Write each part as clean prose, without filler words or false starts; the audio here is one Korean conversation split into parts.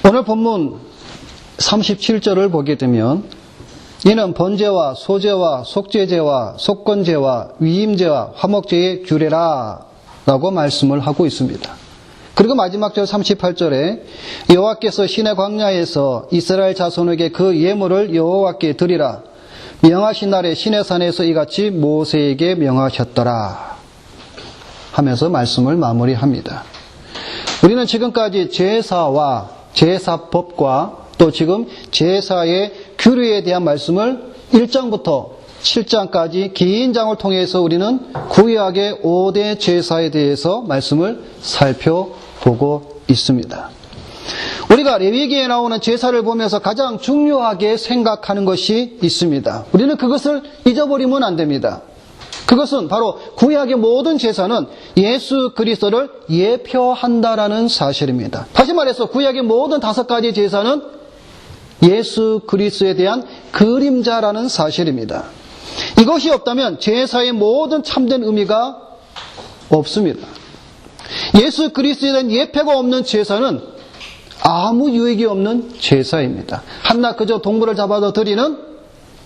오늘 본문 37절을 보게 되면 이는 번제와 소제와 속죄제와 속건제와 위임제와 화목제의 규례라 라고 말씀을 하고 있습니다. 그리고 마지막 절 38절에 여호와께서 시내 광야에서 이스라엘 자손에게 그 예물을 여호와께 드리라 명하신 날에 시내산에서 이같이 모세에게 명하셨더라 하면서 말씀을 마무리합니다. 우리는 지금까지 제사와 제사법과 또 지금 제사의 규례에 대한 말씀을 1장부터 7장까지 긴 장을 통해서 우리는 구약의 5대 제사에 대해서 말씀을 살펴보고 있습니다. 우리가 레위기에 나오는 제사를 보면서 가장 중요하게 생각하는 것이 있습니다. 우리는 그것을 잊어버리면 안 됩니다. 그것은 바로 구약의 모든 제사는 예수 그리스도를 예표한다라는 사실입니다. 다시 말해서 구약의 모든 5가지 제사는 예수 그리스도에 대한 그림자라는 사실입니다. 이것이 없다면 제사의 모든 참된 의미가 없습니다. 예수 그리스도에 대한 예표가 없는 제사는 아무 유익이 없는 제사입니다. 한낱 그저 동물을 잡아서 드리는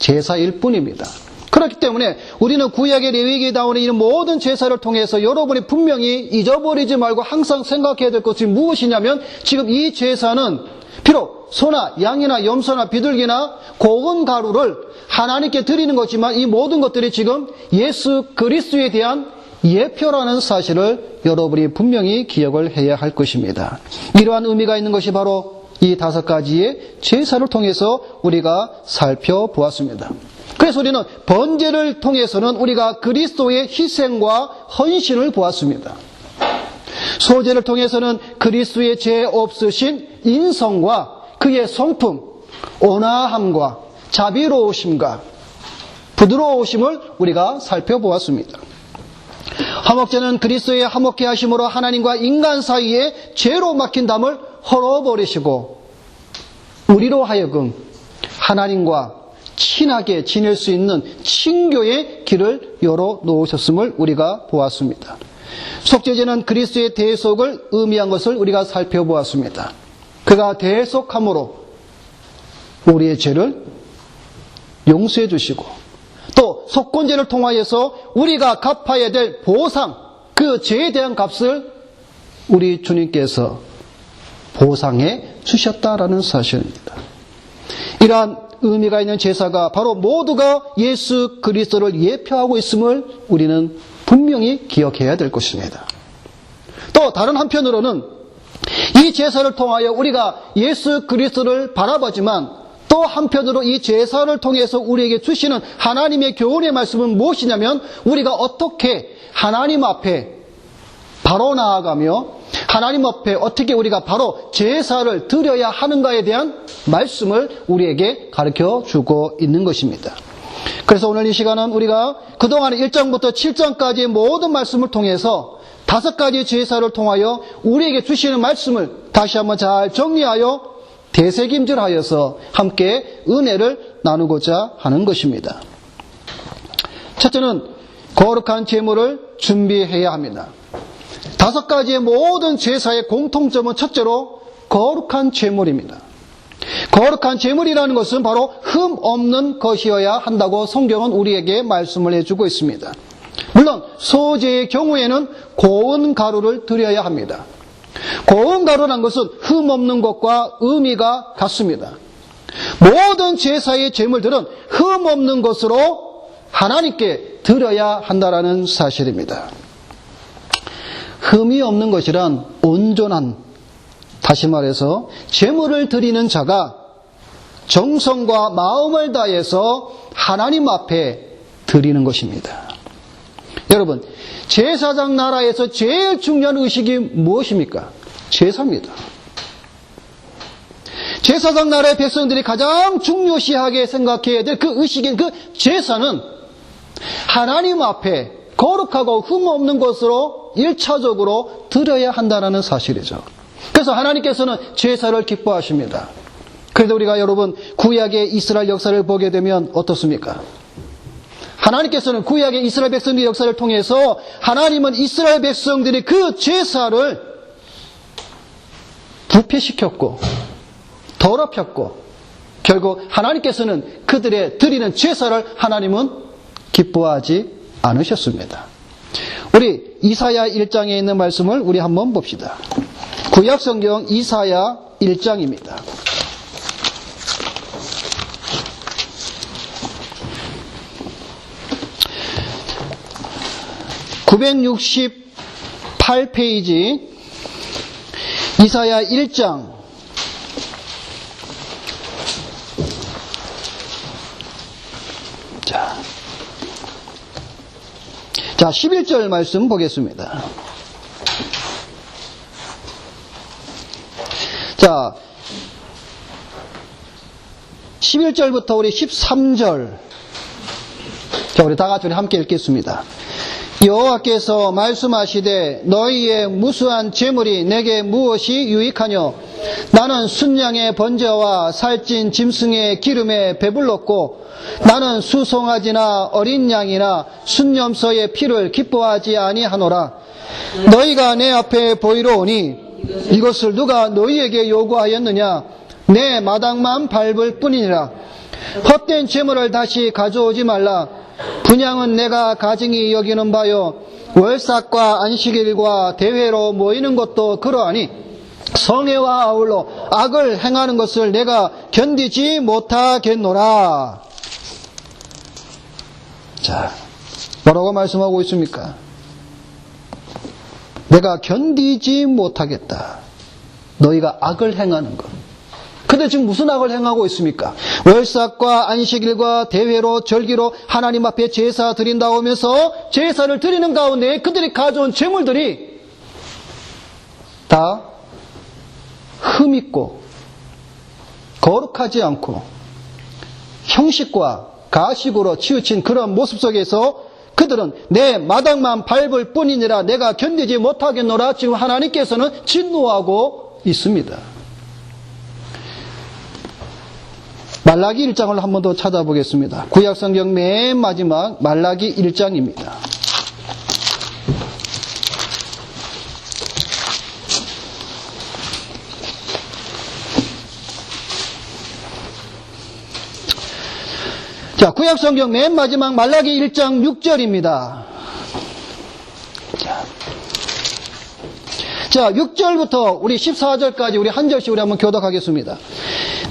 제사일 뿐입니다. 그렇기 때문에 우리는 구약의 레위기에 나오는 이런 모든 제사를 통해서 여러분이 분명히 잊어버리지 말고 항상 생각해야 될 것이 무엇이냐면 지금 이 제사는 비록 소나 양이나 염소나 비둘기나 고운 가루를 하나님께 드리는 것이지만 이 모든 것들이 지금 예수 그리스도에 대한 예표라는 사실을 여러분이 분명히 기억을 해야 할 것입니다. 이러한 의미가 있는 것이 바로 이 5가지의 제사를 통해서 우리가 살펴보았습니다. 그래서 우리는 번제를 통해서는 우리가 그리스도의 희생과 헌신을 보았습니다. 소제를 통해서는 그리스도의 죄 없으신 인성과 그의 성품, 온화함과 자비로우심과 부드러우심을 우리가 살펴보았습니다. 화목제는 그리스도의 화목케 하심으로 하나님과 인간 사이에 죄로 막힌 담을 헐어버리시고 우리로 하여금 하나님과 친하게 지낼 수 있는 친교의 길을 열어놓으셨음을 우리가 보았습니다. 속죄제는 그리스도의 대속을 의미한 것을 우리가 살펴보았습니다. 그가 대속함으로 우리의 죄를 용서해 주시고 또 속건제를 통하여서 우리가 갚아야 될 보상, 그 죄에 대한 값을 우리 주님께서 보상해 주셨다라는 사실입니다. 이러한 의미가 있는 제사가 바로 모두가 예수 그리스도를 예표하고 있음을 우리는 분명히 기억해야 될 것입니다. 또 다른 한편으로는 이 제사를 통하여 우리가 예수 그리스도를 바라보지만 또 한편으로 이 제사를 통해서 우리에게 주시는 하나님의 교훈의 말씀은 무엇이냐면 우리가 어떻게 하나님 앞에 바로 나아가며 하나님 앞에 어떻게 우리가 바로 제사를 드려야 하는가에 대한 말씀을 우리에게 가르쳐 주고 있는 것입니다. 그래서 오늘 이 시간은 우리가 그동안 1장부터 7장까지의 모든 말씀을 통해서 5가지 제사를 통하여 우리에게 주시는 말씀을 다시 한번 잘 정리하여 되새김질하여서 함께 은혜를 나누고자 하는 것입니다. 첫째는 거룩한 제물을 준비해야 합니다. 5가지의 모든 제사의 공통점은 첫째로 거룩한 제물입니다. 거룩한 제물이라는 것은 바로 흠 없는 것이어야 한다고 성경은 우리에게 말씀을 해주고 있습니다. 물론 소제의 경우에는 고운 가루를 드려야 합니다. 고운 가루라는 것은 흠 없는 것과 의미가 같습니다. 모든 제사의 제물들은 흠 없는 것으로 하나님께 드려야 한다는 사실입니다. 흠이 없는 것이란 온전한, 다시 말해서 제물을 드리는 자가 정성과 마음을 다해서 하나님 앞에 드리는 것입니다. 여러분, 제사장 나라에서 제일 중요한 의식이 무엇입니까? 제사입니다. 제사장 나라의 백성들이 가장 중요시하게 생각해야 될 그 의식인 그 제사는 하나님 앞에 거룩하고 흠 없는 것으로 1차적으로 드려야 한다는 사실이죠. 그래서 하나님께서는 제사를 기뻐하십니다. 그래서 우리가 여러분 구약의 이스라엘 역사를 보게 되면 어떻습니까? 하나님께서는 구약의 이스라엘 백성들의 역사를 통해서 하나님은 이스라엘 백성들이 그 제사를 부패시켰고 더럽혔고 결국 하나님께서는 그들의 드리는 제사를 하나님은 기뻐하지 않으셨습니다. 우리 이사야 1장에 있는 말씀을 우리 한번 봅시다. 구약성경 이사야 1장입니다. 968페이지 이사야 1장 자 11절 말씀 보겠습니다. 자 11절부터 우리 13절 자 우리 다같이 함께 읽겠습니다. 여호와께서 말씀하시되 너희의 무수한 재물이 내게 무엇이 유익하뇨? 나는 순양의 번제와 살찐 짐승의 기름에 배불렀고 나는 수송아지나 어린 양이나 순염소의 피를 기뻐하지 아니하노라. 너희가 내 앞에 보이러 오니 이것을 누가 너희에게 요구하였느냐? 내 마당만 밟을 뿐이니라. 헛된 재물을 다시 가져오지 말라. 분향은 내가 가증히 여기는 바요 월삭과 안식일과 대회로 모이는 것도 그러하니 성회와 아울러 악을 행하는 것을 내가 견디지 못하겠노라. 자, 뭐라고 말씀하고 있습니까? 내가 견디지 못하겠다. 너희가 악을 행하는 것. 근데 지금 무슨 악을 행하고 있습니까? 월삭과 안식일과 대회로 절기로 하나님 앞에 제사 드린다고 하면서 제사를 드리는 가운데 그들이 가져온 제물들이 다 흠있고 거룩하지 않고 형식과 가식으로 치우친 그런 모습 속에서 그들은 내 마당만 밟을 뿐이니라 내가 견디지 못하겠노라. 지금 하나님께서는 진노하고 있습니다. 말라기 1장을 한 번 더 찾아보겠습니다. 구약성경 맨 마지막 말라기 1장입니다. 자, 구약성경 맨 마지막 말라기 1장 6절입니다. 자, 6절부터 우리 14절까지 우리 한 절씩 우리 한번 교독하겠습니다.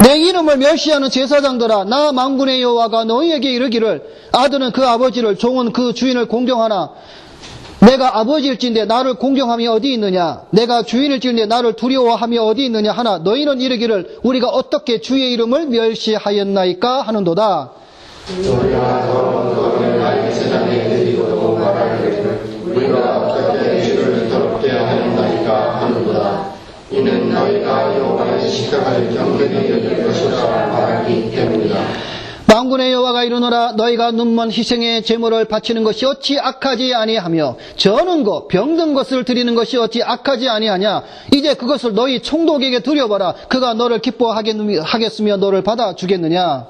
내 이름을 멸시하는 제사장들아, 나 만군의 여호와가 너희에게 이르기를 아들은 그 아버지를 종은 그 주인을 공경하나 내가 아버지일진데 나를 공경함이 어디 있느냐? 내가 주인일진데 나를 두려워함이 어디 있느냐 하나 너희는 이르기를 우리가 어떻게 주의 이름을 멸시하였나이까 하는도다. 너희가 너를 나의 세상에 드리고도 말하기를 우리가 어떻게 주를 더럽게 하였나이까 하는도다. 이는 너희가 여호와의 십자가를 경건히 여길 것이라 말하기 때문이다. 만군의 여호와가 이르노라 너희가 눈먼 희생의 제물을 바치는 것이 어찌 악하지 아니하며 저는 것 병든 것을 드리는 것이 어찌 악하지 아니하냐. 이제 그것을 너희 총독에게 드려봐라. 그가 너를 기뻐하겠으며 너를 받아주겠느냐.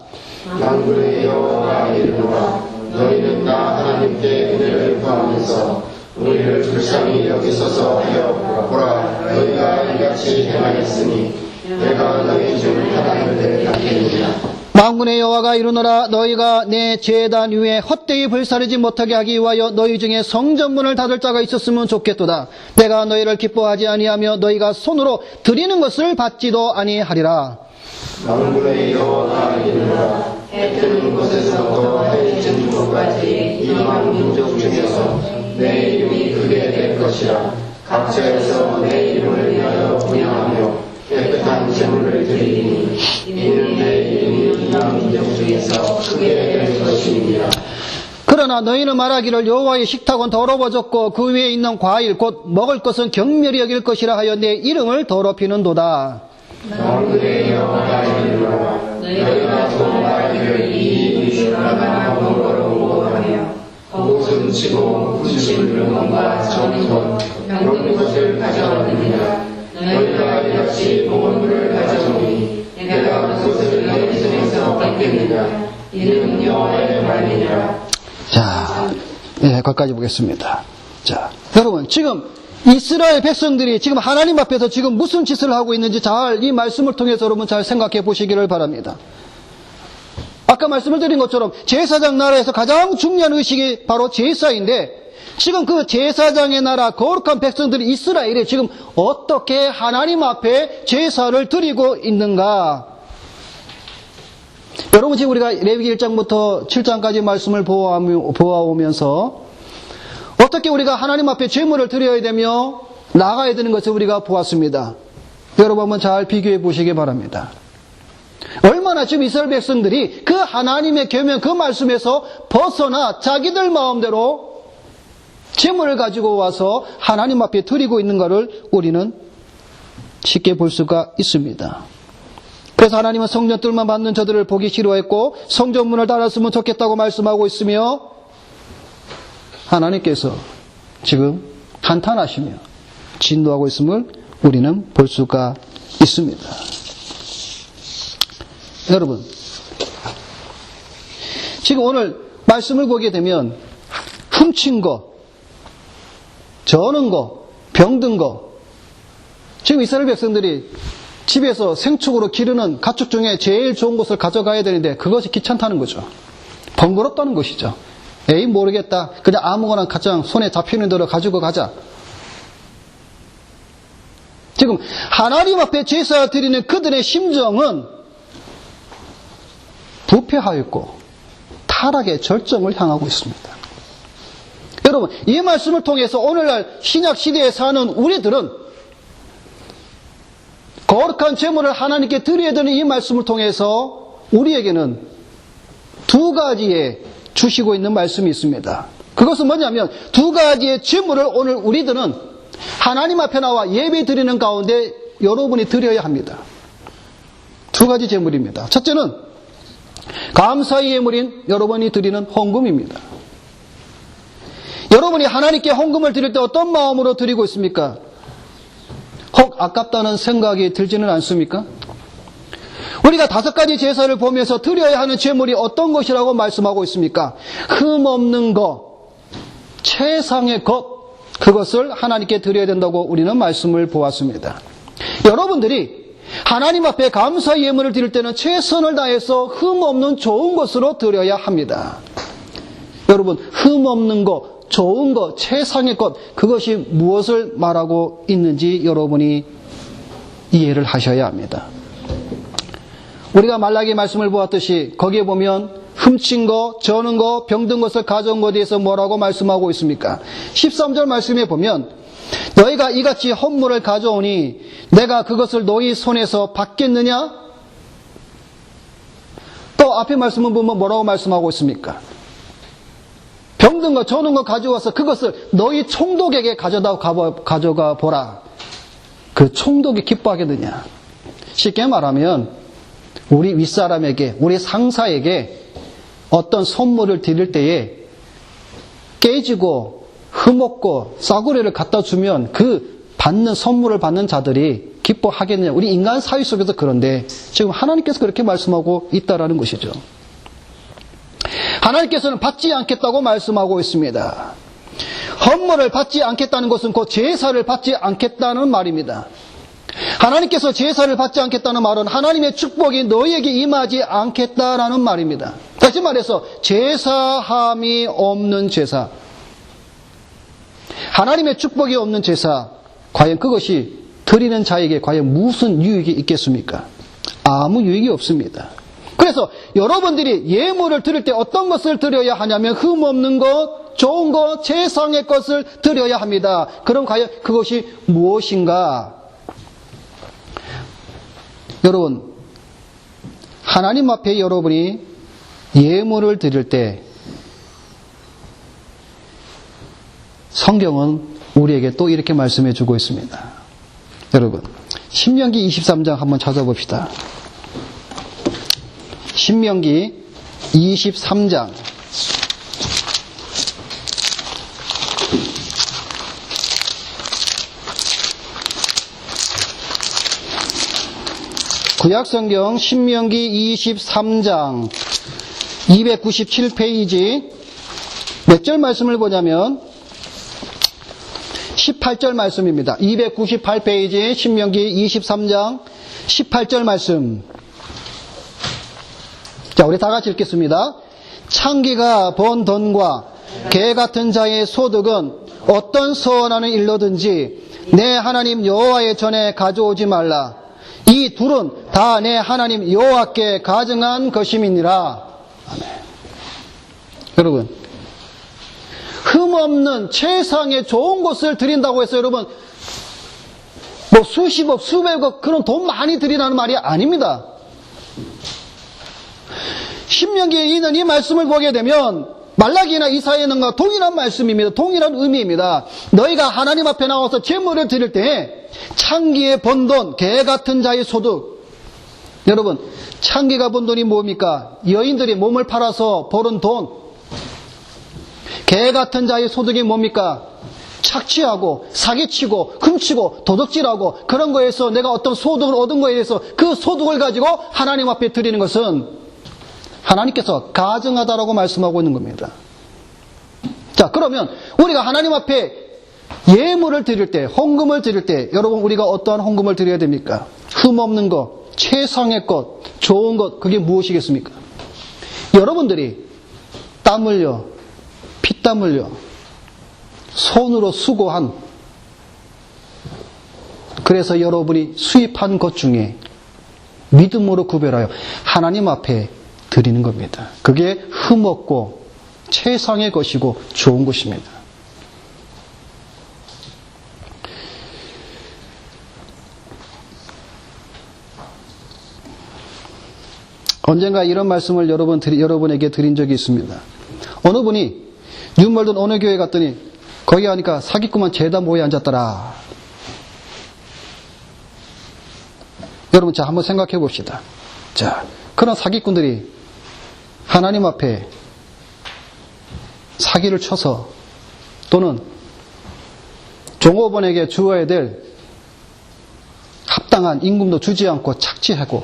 만군의 여호와가 이르노라 너희는 나 하나님께 은혜를 구하면서 우리를 불쌍히 여기소서 하여 보라. 너희가 이같이 행하였으니 내가 너희 중 하나님을 갚겠느냐. 만군의 여호와가 이르노라 너희가 내 제단 위에 헛되이 불사르지 못하게 하기 위하여 너희 중에 성전문을 닫을 자가 있었으면 좋겠도다. 내가 너희를 기뻐하지 아니하며 너희가 손으로 드리는 것을 받지도 아니하리라. 만군의 여호와가 이르노라 해 뜨는 곳에서부터 해 지는 곳까지 이만 민족 중에서 내 이름이 크게 될 것이라. 각처에서 내 이름을 위하여 분향하며 깨끗한 제물을 드리니 이는 내 이름이 이만 민족 중에서 크게 될 것입니다. 그러나 너희는 말하기를 여호와의 식탁은 더러워졌고 그 위에 있는 과일 곧 먹을 것은 경멸히 여길 것이라 하여 내 이름을 더럽히는도다. 만군의 여호와가 이르노라 너희가 또 말하기를 이 미술하나 번거로운 하며 옷은 치고 군침을 병원과 정돈 병든 것을 가져왔느니라. 너희가 이같이 보건물을 가져오니 내가 그것을 너희 손에서 받겠느냐. 이는 여호와의 말이니라. 자, 거기까지 보겠습니다. 자, 여러분 지금 이스라엘 백성들이 지금 하나님 앞에서 지금 무슨 짓을 하고 있는지 잘 이 말씀을 통해서 여러분 잘 생각해 보시기를 바랍니다. 아까 말씀을 드린 것처럼 제사장 나라에서 가장 중요한 의식이 바로 제사인데 지금 그 제사장의 나라 거룩한 백성들이 이스라엘이 지금 어떻게 하나님 앞에 제사를 드리고 있는가? 여러분 지금 우리가 레위기 1장부터 7장까지 말씀을 보아오면서 어떻게 우리가 하나님 앞에 제물을 드려야 되며 나가야 되는 것을 우리가 보았습니다. 여러분 한번 잘 비교해 보시기 바랍니다. 얼마나 지금 이스라엘 백성들이 그 하나님의 계명 그 말씀에서 벗어나 자기들 마음대로 제물을 가지고 와서 하나님 앞에 드리고 있는가를 우리는 쉽게 볼 수가 있습니다. 그래서 하나님은 성전 뜰만 받는 저들을 보기 싫어했고 성전문을 닫았으면 좋겠다고 말씀하고 있으며 하나님께서 지금 한탄하시며 진노하고 있음을 우리는 볼 수가 있습니다. 여러분, 지금 오늘 말씀을 보게 되면 훔친 거, 저는 거, 병든 거, 지금 이스라엘 백성들이 집에서 생축으로 기르는 가축 중에 제일 좋은 것을 가져가야 되는데 그것이 귀찮다는 거죠. 번거롭다는 것이죠. 에이 모르겠다. 그냥 아무거나 가장 손에 잡히는 대로 가지고 가자. 지금 하나님 앞에 제사 드리는 그들의 심정은 부패하였고 타락의 절정을 향하고 있습니다. 여러분 이 말씀을 통해서 오늘날 신약 시대에 사는 우리들은 거룩한 제물을 하나님께 드려야 되는 이 말씀을 통해서 우리에게는 두 가지의 주시고 있는 말씀이 있습니다. 그것은 뭐냐면 두 가지의 제물을 오늘 우리들은 하나님 앞에 나와 예배 드리는 가운데 여러분이 드려야 합니다. 두 가지 제물입니다. 첫째는 감사의 예물인 여러분이 드리는 헌금입니다. 여러분이 하나님께 헌금을 드릴 때 어떤 마음으로 드리고 있습니까? 혹 아깝다는 생각이 들지는 않습니까? 우리가 5가지 제사를 보면서 드려야 하는 제물이 어떤 것이라고 말씀하고 있습니까? 흠 없는 것, 최상의 것, 그것을 하나님께 드려야 된다고 우리는 말씀을 보았습니다. 여러분들이 하나님 앞에 감사의 예물을 드릴 때는 최선을 다해서 흠 없는 좋은 것으로 드려야 합니다. 여러분, 흠 없는 것, 좋은 것, 최상의 것, 그것이 무엇을 말하고 있는지 여러분이 이해를 하셔야 합니다. 우리가 말라기 말씀을 보았듯이 거기에 보면 훔친 거, 저는 거, 병든 것을 가져온 것에 대해서 뭐라고 말씀하고 있습니까? 13절 말씀에 보면 너희가 이같이 헌물을 가져오니 내가 그것을 너희 손에서 받겠느냐? 또 앞에 말씀을 보면 뭐라고 말씀하고 있습니까? 병든 거, 저는 거 가져와서 그것을 너희 총독에게 가져가 보라. 그 총독이 기뻐하겠느냐? 쉽게 말하면 우리 윗사람에게, 우리 상사에게 어떤 선물을 드릴 때에 깨지고 흠없고 싸구려를 갖다 주면 그 선물을 받는 자들이 기뻐하겠느냐. 우리 인간 사회 속에서 그런데 지금 하나님께서 그렇게 말씀하고 있다라는 것이죠. 하나님께서는 받지 않겠다고 말씀하고 있습니다. 헌물을 받지 않겠다는 것은 곧 제사를 받지 않겠다는 말입니다. 하나님께서 제사를 받지 않겠다는 말은 하나님의 축복이 너희에게 임하지 않겠다라는 말입니다. 다시 말해서 제사함이 없는 제사, 하나님의 축복이 없는 제사, 과연 그것이 드리는 자에게 과연 무슨 유익이 있겠습니까? 아무 유익이 없습니다. 그래서 여러분들이 예물을 드릴 때 어떤 것을 드려야 하냐면 흠없는 것, 좋은 것, 최상의 것을 드려야 합니다. 그럼 과연 그것이 무엇인가? 여러분, 하나님 앞에 여러분이 예물을 드릴 때 성경은 우리에게 또 이렇게 말씀해 주고 있습니다. 여러분, 신명기 23장 한번 찾아봅시다. 신명기 23장. 구약성경 신명기 23장 297페이지 몇 절 말씀을 보냐면 18절 말씀입니다. 298페이지 신명기 23장 18절 말씀. 자, 우리 다 같이 읽겠습니다. 창기가 번 돈과 개 같은 자의 소득은 어떤 선하는 일로든지 내 하나님 여호와의 전에 가져오지 말라. 이 둘은 다 내 하나님 여호와께 가증한 것임이니라. 아멘. 여러분, 흠없는 최상의 좋은 것을 드린다고 해서 여러분 뭐 수십억 수백억 그런 돈 많이 드리라는 말이 아닙니다. 신명기에 있는 이 말씀을 보게 되면 말라기나 이사야는과 동일한 말씀입니다. 동일한 의미입니다. 너희가 하나님 앞에 나와서 제물을 드릴 때 창기에 번 돈, 개 같은 자의 소득. 여러분, 창기가 번 돈이 뭡니까? 여인들이 몸을 팔아서 버는 돈. 개 같은 자의 소득이 뭡니까? 착취하고 사기치고 훔치고 도둑질하고 그런 거에서 내가 어떤 소득을 얻은 거에 대해서 그 소득을 가지고 하나님 앞에 드리는 것은 하나님께서 가증하다라고 말씀하고 있는 겁니다. 자, 그러면 우리가 하나님 앞에 예물을 드릴 때, 헌금을 드릴 때 여러분 우리가 어떠한 헌금을 드려야 됩니까? 흠없는 것, 최상의 것, 좋은 것, 그게 무엇이겠습니까? 여러분들이 땀 흘려, 피땀 흘려 손으로 수고한, 그래서 여러분이 수입한 것 중에 믿음으로 구별하여 하나님 앞에 드리는 겁니다. 그게 흠없고 최상의 것이고 좋은 것입니다. 언젠가 이런 말씀을 여러분에게 드린 적이 있습니다. 어느 분이 뉴멀든 어느 교회 갔더니 거기 가니까 사기꾼만 죄다 모여 앉았더라. 여러분, 자, 한번 생각해 봅시다. 자, 그런 사기꾼들이 하나님 앞에 사기를 쳐서 또는 종업원에게 주어야 될 합당한 임금도 주지 않고 착취하고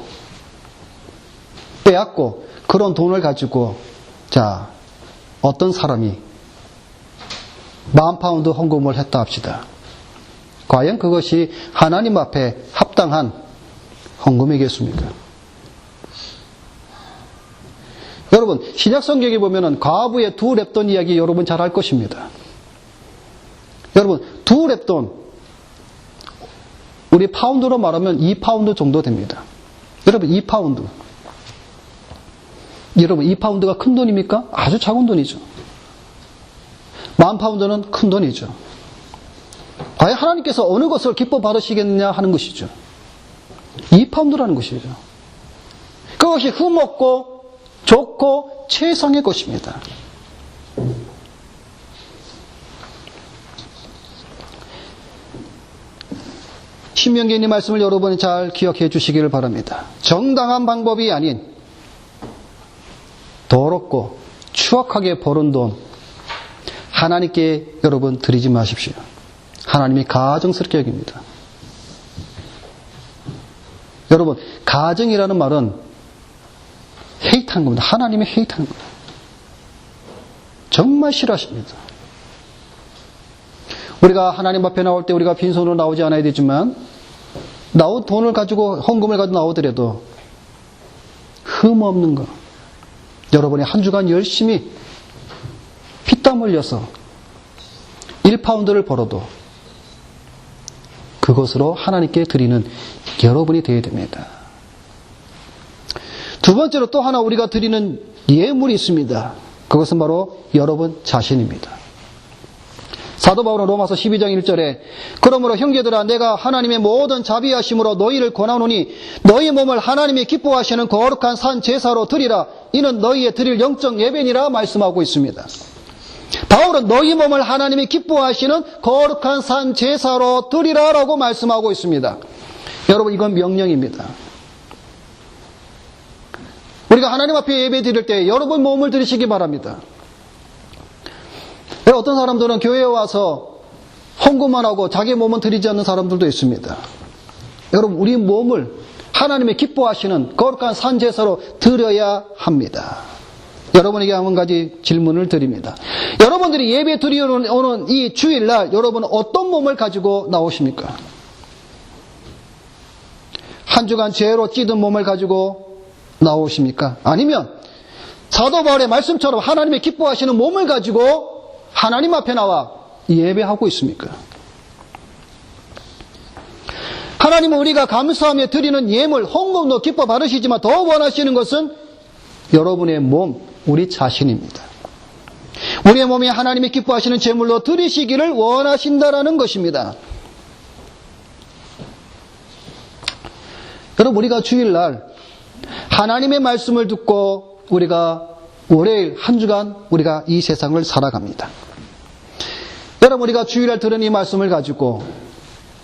빼앗고 그런 돈을 가지고, 자, 어떤 사람이 10,000파운드 헌금을 했다 합시다. 과연 그것이 하나님 앞에 합당한 헌금이겠습니까? 여러분, 신약성경에 보면은 과부의 2렙돈 이야기 여러분 잘 알 것입니다. 여러분, 2렙돈, 우리 파운드로 말하면 2파운드 정도 됩니다. 여러분, 2파운드. 여러분, 2파운드가 큰 돈입니까? 아주 작은 돈이죠. 10,000파운드는 큰 돈이죠. 과연 하나님께서 어느 것을 기뻐 받으시겠느냐 하는 것이죠. 2파운드라는 것이죠. 그것이 흠없고 좋고 최상의 것입니다. 신명기의 이 말씀을 여러분이 잘 기억해 주시기를 바랍니다. 정당한 방법이 아닌 더럽고 추악하게 벌은 돈 하나님께 여러분 드리지 마십시오. 하나님이 가증스럽게 여깁니다. 여러분, 가증이라는 말은 헤이트하는 겁니다. 하나님이 헤이트하는 겁니다. 정말 싫어하십니다. 우리가 하나님 앞에 나올 때 우리가 빈손으로 나오지 않아야 되지만 나온 돈을 가지고 헌금을 가지고 나오더라도 흠없는 거, 여러분이 한 주간 열심히 피땀 흘려서 1파운드를 벌어도 그것으로 하나님께 드리는 여러분이 되어야 됩니다. 두 번째로 또 하나 우리가 드리는 예물이 있습니다. 그것은 바로 여러분 자신입니다. 사도 바울은 로마서 12장 1절에 그러므로 형제들아 내가 하나님의 모든 자비하심으로 너희를 권하노니 너희 몸을 하나님이 기뻐하시는 거룩한 산 제사로 드리라. 이는 너희의 드릴 영적 예배니라 말씀하고 있습니다. 바울은 너희 몸을 하나님이 기뻐하시는 거룩한 산 제사로 드리라라고 말씀하고 있습니다. 여러분, 이건 명령입니다. 우리가 하나님 앞에 예배 드릴 때 여러분 몸을 드리시기 바랍니다. 어떤 사람들은 교회에 와서 헌금만 하고 자기 몸은 드리지 않는 사람들도 있습니다. 여러분, 우리 몸을 하나님의 기뻐하시는 거룩한 산제사로 드려야 합니다. 여러분에게 한 가지 질문을 드립니다. 여러분들이 예배 드리러 오는 이 주일날 여러분은 어떤 몸을 가지고 나오십니까? 한 주간 죄로 찌든 몸을 가지고 나오십니까? 아니면 사도 바울의 말씀처럼 하나님의 기뻐하시는 몸을 가지고 하나님 앞에 나와 예배하고 있습니까? 하나님은 우리가 감사하며 드리는 예물, 헌금도 기뻐 받으시지만 더 원하시는 것은 여러분의 몸, 우리 자신입니다. 우리의 몸이 하나님이 기뻐하시는 제물로 드리시기를 원하신다라는 것입니다. 여러분, 우리가 주일날 하나님의 말씀을 듣고 우리가 월요일 한 주간 우리가 이 세상을 살아갑니다. 여러분, 우리가 주일날 들은 이 말씀을 가지고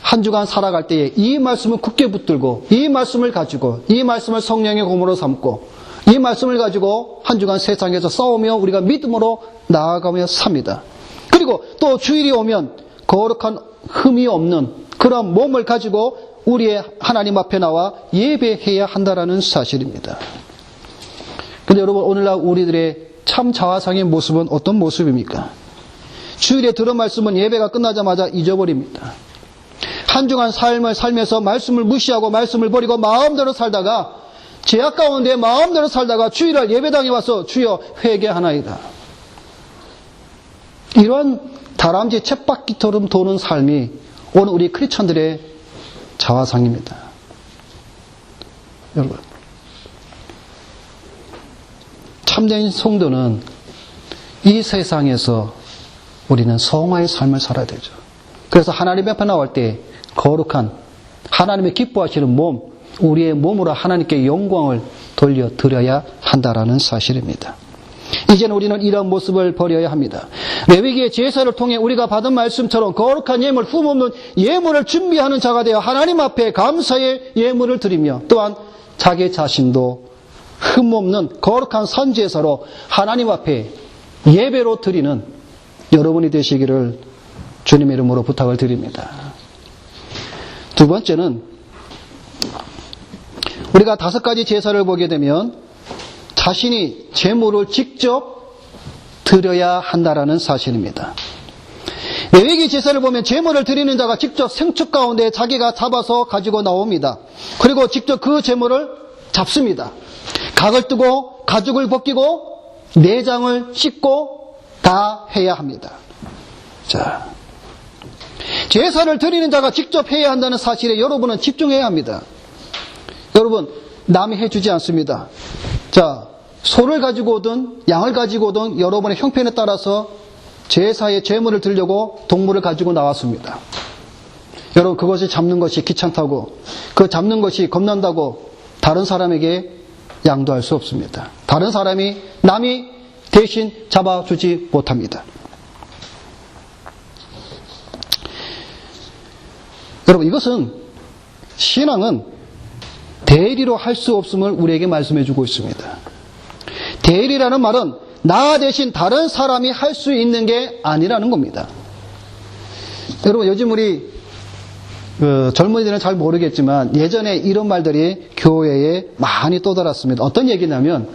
한 주간 살아갈 때에 이 말씀을 굳게 붙들고 이 말씀을 가지고 이 말씀을 성령의 고모로 삼고 이 말씀을 가지고 한 주간 세상에서 싸우며 우리가 믿음으로 나아가며 삽니다. 그리고 또 주일이 오면 거룩한 흠이 없는 그런 몸을 가지고 우리의 하나님 앞에 나와 예배해야 한다라는 사실입니다. 그런데 여러분, 오늘날 우리들의 참 자화상의 모습은 어떤 모습입니까? 주일에 들은 말씀은 예배가 끝나자마자 잊어버립니다. 한 주간 삶을 살면서 말씀을 무시하고 말씀을 버리고 마음대로 살다가 죄악 가운데 마음대로 살다가 주일날 예배당에 와서 주여 회개하나이다. 이러한 다람쥐 쳇바퀴처럼 도는 삶이 오늘 우리 크리스천들의 자화상입니다. 여러분, 참된 성도는 이 세상에서 우리는 성화의 삶을 살아야 되죠. 그래서 하나님 앞에 나올 때 거룩한 하나님의 기뻐하시는 몸, 우리의 몸으로 하나님께 영광을 돌려드려야 한다라는 사실입니다. 이제는 우리는 이런 모습을 버려야 합니다. 레위기의 제사를 통해 우리가 받은 말씀처럼 거룩한 예물, 흠없는 예물을 준비하는 자가 되어 하나님 앞에 감사의 예물을 드리며 또한 자기 자신도 흠없는 거룩한 선제사로 하나님 앞에 예배로 드리는 여러분이 되시기를 주님의 이름으로 부탁을 드립니다. 두 번째는 우리가 5가지 제사를 보게 되면 자신이 제물을 직접 드려야 한다라는 사실입니다. 레위기 제사를 보면 제물을 드리는 자가 직접 생축 가운데 자기가 잡아서 가지고 나옵니다. 그리고 직접 그 제물을 잡습니다. 각을 뜨고 가죽을 벗기고 내장을 씻고 다 해야 합니다. 자, 제사를 드리는 자가 직접 해야 한다는 사실에 여러분은 집중해야 합니다. 여러분, 남이 해주지 않습니다. 자, 소를 가지고 오든 양을 가지고 오든 여러분의 형편에 따라서 제사의 제물을 드리려고 동물을 가지고 나왔습니다. 여러분, 그것을 잡는 것이 귀찮다고, 그 잡는 것이 겁난다고 다른 사람에게 양도할 수 없습니다. 다른 사람이, 남이 대신 잡아주지 못합니다. 여러분, 이것은 신앙은 대리로 할 수 없음을 우리에게 말씀해 주고 있습니다. 대리라는 말은 나 대신 다른 사람이 할 수 있는 게 아니라는 겁니다. 여러분, 요즘 우리 젊은이들은 잘 모르겠지만 예전에 이런 말들이 교회에 많이 떠돌았습니다. 어떤 얘기냐면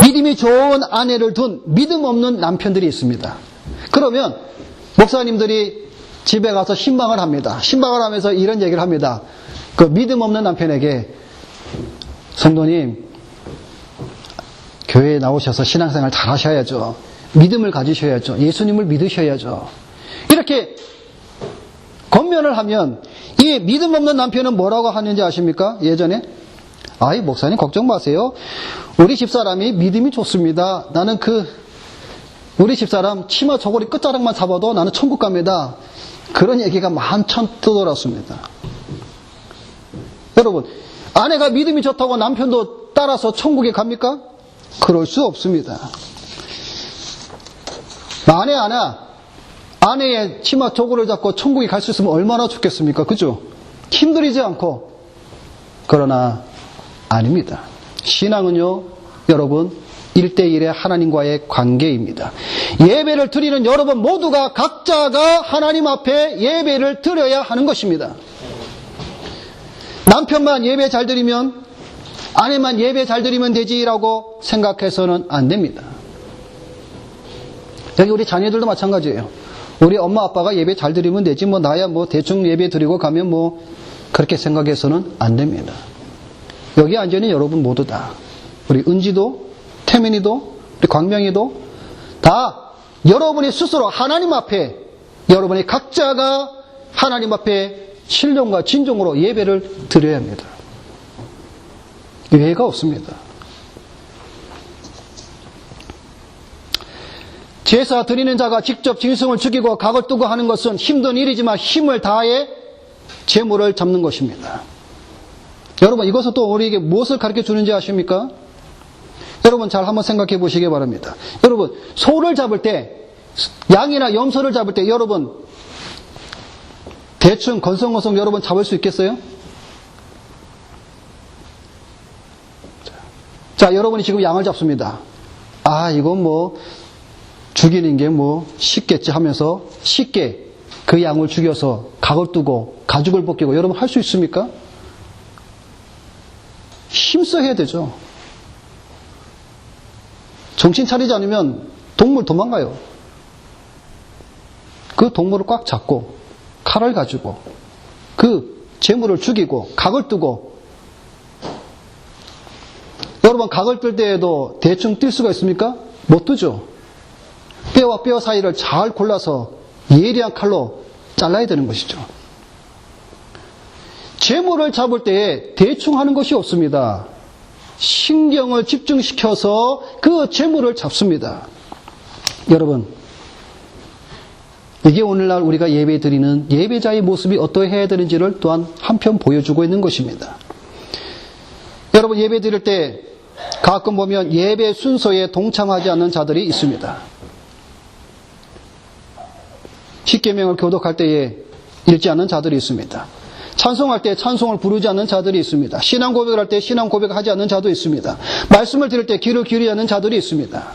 믿음이 좋은 아내를 둔 믿음 없는 남편들이 있습니다. 그러면 목사님들이 집에 가서 신방을 합니다. 신방을 하면서 이런 얘기를 합니다. 그 믿음 없는 남편에게 성도님, 교회에 나오셔서 신앙생활 잘 하셔야죠. 믿음을 가지셔야죠. 예수님을 믿으셔야죠. 이렇게 권면을 하면 이 믿음 없는 남편은 뭐라고 하는지 아십니까? 예전에 아이 목사님 걱정 마세요. 우리 집사람이 믿음이 좋습니다. 나는 우리 집사람 치마 저고리 끝자락만 잡아도 나는 천국 갑니다. 그런 얘기가 만천 떠돌았습니다. 여러분, 아내가 믿음이 좋다고 남편도 따라서 천국에 갑니까? 그럴 수 없습니다. 만에 하나 아내의 치마 저고리를 잡고 천국에 갈 수 있으면 얼마나 좋겠습니까? 그죠? 힘들이지 않고. 그러나 아닙니다. 신앙은요, 여러분, 1대1의 하나님과의 관계입니다. 예배를 드리는 여러분 모두가 각자가 하나님 앞에 예배를 드려야 하는 것입니다. 남편만 예배 잘 드리면 아내만 예배 잘 드리면 되지라고 생각해서는 안 됩니다. 여기 우리 자녀들도 마찬가지예요. 우리 엄마 아빠가 예배 잘 드리면 되지 뭐 나야 뭐 대충 예배 드리고 가면 뭐 그렇게 생각해서는 안 됩니다. 여기 앉아있는 여러분 모두 다 우리 은지도 태민이도 우리 광명이도 다 여러분이 스스로 하나님 앞에 여러분이 각자가 하나님 앞에 신령과 진정으로 예배를 드려야 합니다. 예외가 없습니다. 제사 드리는 자가 직접 짐승을 죽이고 각을 뜨고 하는 것은 힘든 일이지만 힘을 다해 제물을 잡는 것입니다. 여러분 이것은 또 우리에게 무엇을 가르쳐 주는지 아십니까? 여러분 잘 한번 생각해 보시기 바랍니다. 여러분 소를 잡을 때 양이나 염소를 잡을 때 여러분 대충 건성건성 여러분 잡을 수 있겠어요? 자 여러분이 지금 양을 잡습니다. 아 이건 뭐 죽이는 게 뭐 쉽겠지 하면서 쉽게 그 양을 죽여서 각을 뜨고 가죽을 벗기고 여러분 할 수 있습니까? 힘써 해야 되죠. 정신 차리지 않으면 동물 도망가요. 그 동물을 꽉 잡고 칼을 가지고 그 재물을 죽이고 각을 뜨고 여러분 각을 뜰 때에도 대충 뜰 수가 있습니까? 못 뜨죠. 뼈와 뼈 사이를 잘 골라서 예리한 칼로 잘라야 되는 것이죠. 재물을 잡을 때에 대충 하는 것이 없습니다. 신경을 집중시켜서 그 재물을 잡습니다. 여러분, 이게 오늘날 우리가 예배 드리는 예배자의 모습이 어떠해야 되는지를 또한 한편 보여주고 있는 것입니다. 여러분 예배 드릴 때 가끔 보면 예배 순서에 동참하지 않는 자들이 있습니다. 십계명을 교독할 때에 읽지 않는 자들이 있습니다. 찬송할 때 찬송을 부르지 않는 자들이 있습니다. 신앙 고백을 할 때 신앙 고백을 하지 않는 자도 있습니다. 말씀을 들을 때 귀를 기울이지 않는 자들이 있습니다.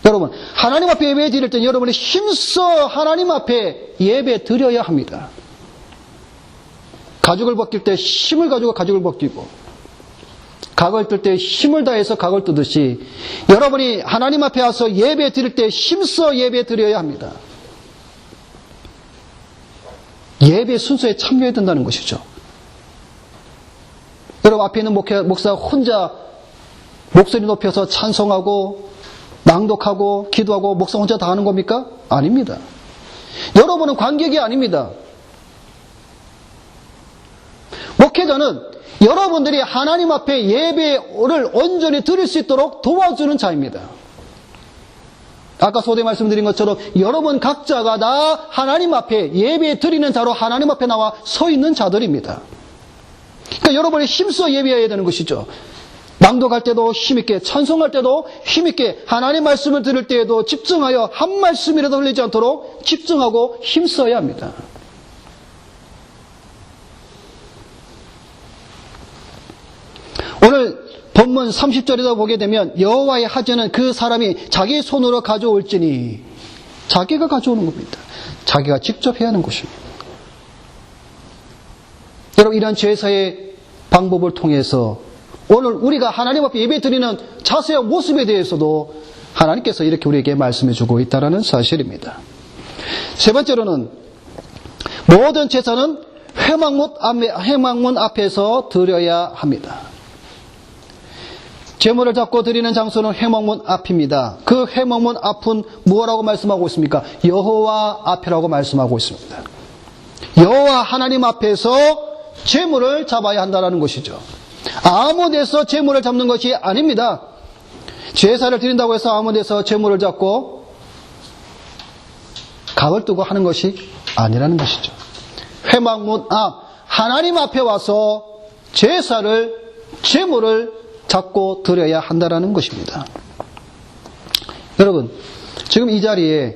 여러분 하나님 앞에 예배 드릴 때 여러분이 힘써 하나님 앞에 예배 드려야 합니다. 가죽을 벗길 때 힘을 가지고 가죽을 벗기고 각을 뜰 때 힘을 다해서 각을 뜨듯이 여러분이 하나님 앞에 와서 예배 드릴 때 힘써 예배 드려야 합니다. 예배 순서에 참여해야 된다는 것이죠. 여러분 앞에 있는 목사 혼자 목소리 높여서 찬송하고 낭독하고 기도하고 목사 혼자 다 하는 겁니까? 아닙니다. 여러분은 관객이 아닙니다. 목회자는 여러분들이 하나님 앞에 예배를 온전히 드릴 수 있도록 도와주는 자입니다. 아까 소대 말씀드린 것처럼 여러분 각자가 다 하나님 앞에 예배 드리는 자로 하나님 앞에 나와 서 있는 자들입니다. 그러니까 여러분이 힘써 예배해야 되는 것이죠. 낭독할 때도 힘있게, 찬송할 때도 힘있게, 하나님 말씀을 들을 때에도 집중하여 한 말씀이라도 흘리지 않도록 집중하고 힘써야 합니다. 오늘 본문 30절에다 보게 되면 여호와의 하전은 그 사람이 자기 손으로 가져올지니 자기가 가져오는 겁니다. 자기가 직접 해야 하는 것입니다. 여러분 이런 제사의 방법을 통해서 오늘 우리가 하나님 앞에 예배 드리는 자세와 모습에 대해서도 하나님께서 이렇게 우리에게 말씀해 주고 있다는 사실입니다. 세 번째로는 모든 제사는 회막문 앞에서 드려야 합니다. 제물을 잡고 드리는 장소는 회막문 앞입니다. 그 회막문 앞은 무엇라고 말씀하고 있습니까? 여호와 앞이라고 말씀하고 있습니다. 여호와 하나님 앞에서 제물을 잡아야 한다는 것이죠. 아무 데서 제물을 잡는 것이 아닙니다. 제사를 드린다고 해서 아무 데서 제물을 잡고 각을 뜨고 하는 것이 아니라는 것이죠. 회막문 앞 하나님 앞에 와서 제물을 잡고 드려야 한다는 것입니다. 여러분 지금 이 자리에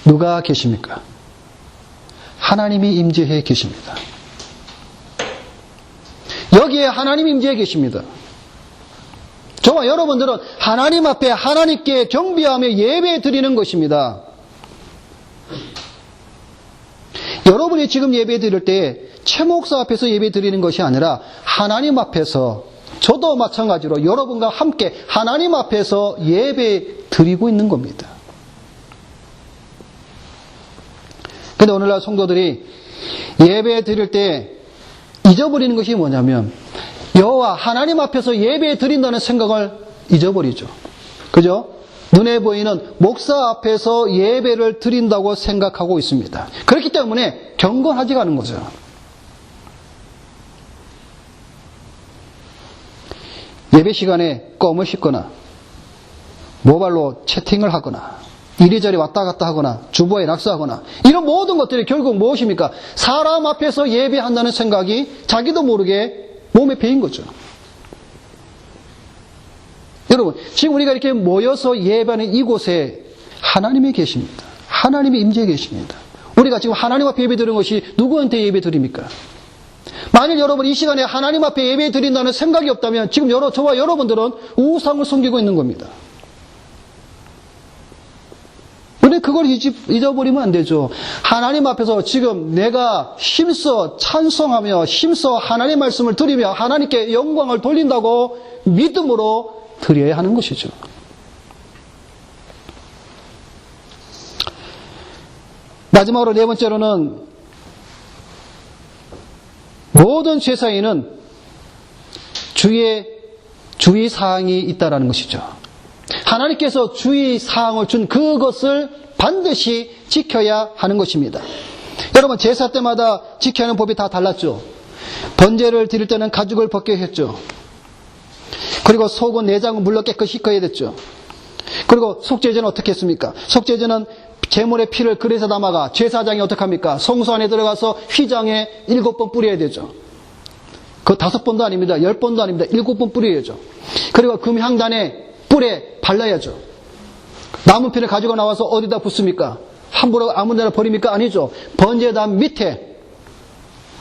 누가 계십니까? 하나님이 임재해 계십니다. 여기에 하나님 임재해 계십니다. 저와 여러분들은 하나님 앞에 하나님께 경배하며 예배 드리는 것입니다. 여러분이 지금 예배 드릴 때 최 목사 앞에서 예배 드리는 것이 아니라 하나님 앞에서, 저도 마찬가지로 여러분과 함께 하나님 앞에서 예배 드리고 있는 겁니다. 근데 오늘날 성도들이 예배 드릴 때 잊어버리는 것이 뭐냐면 여호와 하나님 앞에서 예배 드린다는 생각을 잊어버리죠. 그죠? 눈에 보이는 목사 앞에서 예배를 드린다고 생각하고 있습니다. 그렇기 때문에 경건하지가 않은 거죠. 예배 시간에 껌을 씹거나 모바일로 채팅을 하거나 이리저리 왔다 갔다 하거나 주보에 낙서하거나 이런 모든 것들이 결국 무엇입니까? 사람 앞에서 예배한다는 생각이 자기도 모르게 몸에 배인 거죠. 여러분, 지금 우리가 이렇게 모여서 예배하는 이곳에 하나님이 계십니다. 하나님이 임재해 계십니다. 우리가 지금 하나님 앞에 예배 드리는 것이 누구한테 예배 드립니까? 만일 여러분 이 시간에 하나님 앞에 예배 드린다는 생각이 없다면 지금 저와 여러분들은 우상을 섬기고 있는 겁니다. 근데 그걸 잊어버리면 안 되죠. 하나님 앞에서 지금 내가 힘써 찬송하며 힘써 하나님의 말씀을 드리며 하나님께 영광을 돌린다고 믿음으로 드려야 하는 것이죠. 마지막으로 네 번째로는 모든 제사에는 주의사항이 있다는 것이죠. 하나님께서 주의사항을 준 그것을 반드시 지켜야 하는 것입니다. 여러분, 제사 때마다 지켜야 하는 법이 다 달랐죠. 번제를 드릴 때는 가죽을 벗겨야 했죠. 그리고 속은 내장은 물로 깨끗이 씻어야 됐죠. 그리고 속죄제는 어떻게 했습니까? 속죄제는 제물의 피를 그릇에 담아가 제사장이 어떻게 합니까? 성소 안에 들어가서 휘장에 7번 뿌려야 되죠. 그 5번도 아닙니다. 10번도 아닙니다. 7번 뿌려야죠. 그리고 금향단에 뿔에 발라야죠. 남은 피를 가지고 나와서 어디다 붓습니까? 함부로 아무 데나 버립니까? 아니죠. 번제단 밑에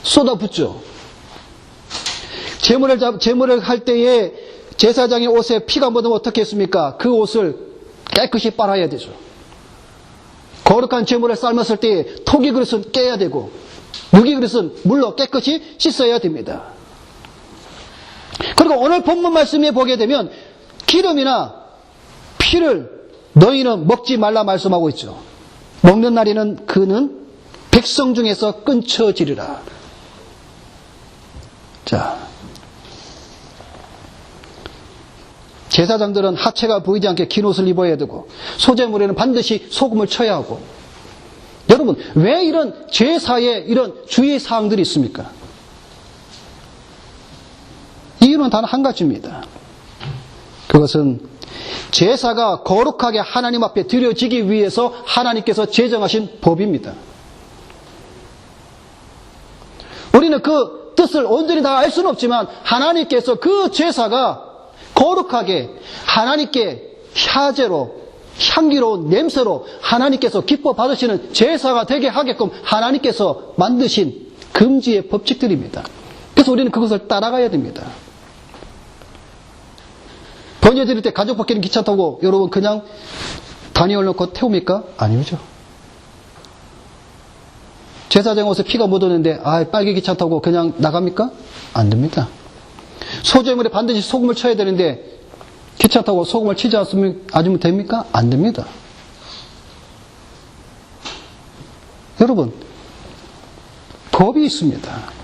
쏟아붓죠. 제물을 할 때에 제사장의 옷에 피가 묻으면 어떻게 했습니까? 그 옷을 깨끗이 빨아야 되죠. 거룩한 제물을 삶았을 때 토기 그릇은 깨야 되고 무기 그릇은 물로 깨끗이 씻어야 됩니다. 그리고 오늘 본문 말씀에 보게 되면 기름이나 피를 너희는 먹지 말라 말씀하고 있죠. 먹는 날에는 그는 백성 중에서 끊쳐지리라. 자, 제사장들은 하체가 보이지 않게 긴 옷을 입어야 되고 소제물에는 반드시 소금을 쳐야 하고. 여러분, 왜 이런 제사에 이런 주의사항들이 있습니까? 이유는 단 한 가지입니다. 그것은 제사가 거룩하게 하나님 앞에 드려지기 위해서 하나님께서 제정하신 법입니다. 우리는 그 뜻을 온전히 다 알 수는 없지만 하나님께서 그 제사가 거룩하게 하나님께 화제로 향기로운 냄새로 하나님께서 기뻐 받으시는 제사가 되게 하게끔 하나님께서 만드신 금지의 법칙들입니다. 그래서 우리는 그것을 따라가야 됩니다. 번제 드릴 때 가죽 벗기는 귀찮다고 여러분 그냥 단위를 넣고 태웁니까? 아니죠. 제사장 옷에 피가 묻었는데 빨기 귀찮다고 그냥 나갑니까? 안 됩니다. 소제물에 반드시 소금을 쳐야 되는데 귀찮다고 소금을 치지 않으면 됩니까? 안 됩니다. 여러분, 법이 있습니다.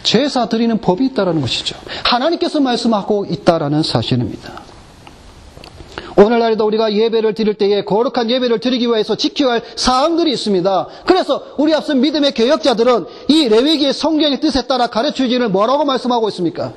제사 드리는 법이 있다는 것이죠. 하나님께서 말씀하고 있다는 사실입니다. 오늘날에도 우리가 예배를 드릴 때에 거룩한 예배를 드리기 위해서 지켜야 할 사항들이 있습니다. 그래서 우리 앞서 믿음의 교역자들은 이 레위기의 성경의 뜻에 따라 가르쳐주기를 뭐라고 말씀하고 있습니까?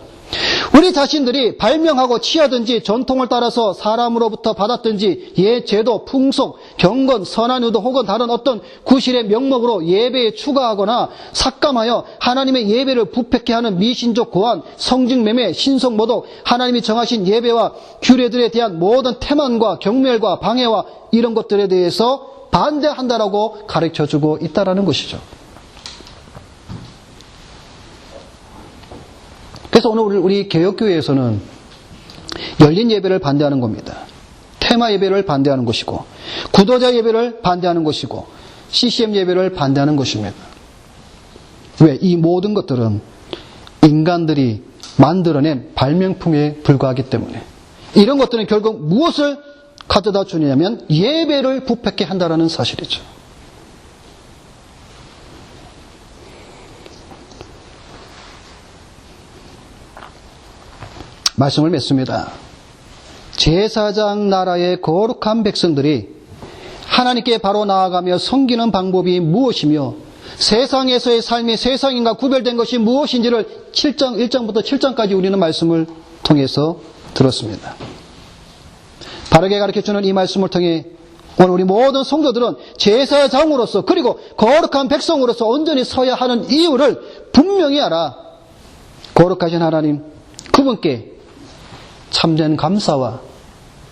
우리 자신들이 발명하고 취하든지 전통을 따라서 사람으로부터 받았든지 제도, 풍속, 경건, 선한 의도 혹은 다른 어떤 구실의 명목으로 예배에 추가하거나 삭감하여 하나님의 예배를 부패케 하는 미신적 고안, 성직매매, 신성모독, 하나님이 정하신 예배와 규례들에 대한 모든 태만과 경멸과 방해와 이런 것들에 대해서 반대한다라고 가르쳐주고 있다는 것이죠. 그래서 오늘 우리 개혁교회에서는 열린 예배를 반대하는 겁니다. 테마 예배를 반대하는 것이고 구도자 예배를 반대하는 것이고 CCM 예배를 반대하는 것입니다. 왜? 이 모든 것들은 인간들이 만들어낸 발명품에 불과하기 때문에 이런 것들은 결국 무엇을 가져다 주냐면 예배를 부패케 한다는 사실이죠. 말씀을 맺습니다. 제사장 나라의 거룩한 백성들이 하나님께 바로 나아가며 섬기는 방법이 무엇이며 세상에서의 삶이 세상인과 구별된 것이 무엇인지를 1장부터 7장까지 우리는 말씀을 통해서 들었습니다. 바르게 가르쳐주는 이 말씀을 통해 오늘 우리 모든 성도들은 제사장으로서 그리고 거룩한 백성으로서 온전히 서야 하는 이유를 분명히 알아. 거룩하신 하나님, 그분께 참된 감사와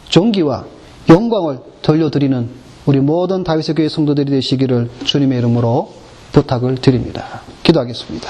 존귀와 영광을 돌려드리는 우리 모든 다윗의 교회 성도들이 되시기를 주님의 이름으로 부탁을 드립니다. 기도하겠습니다.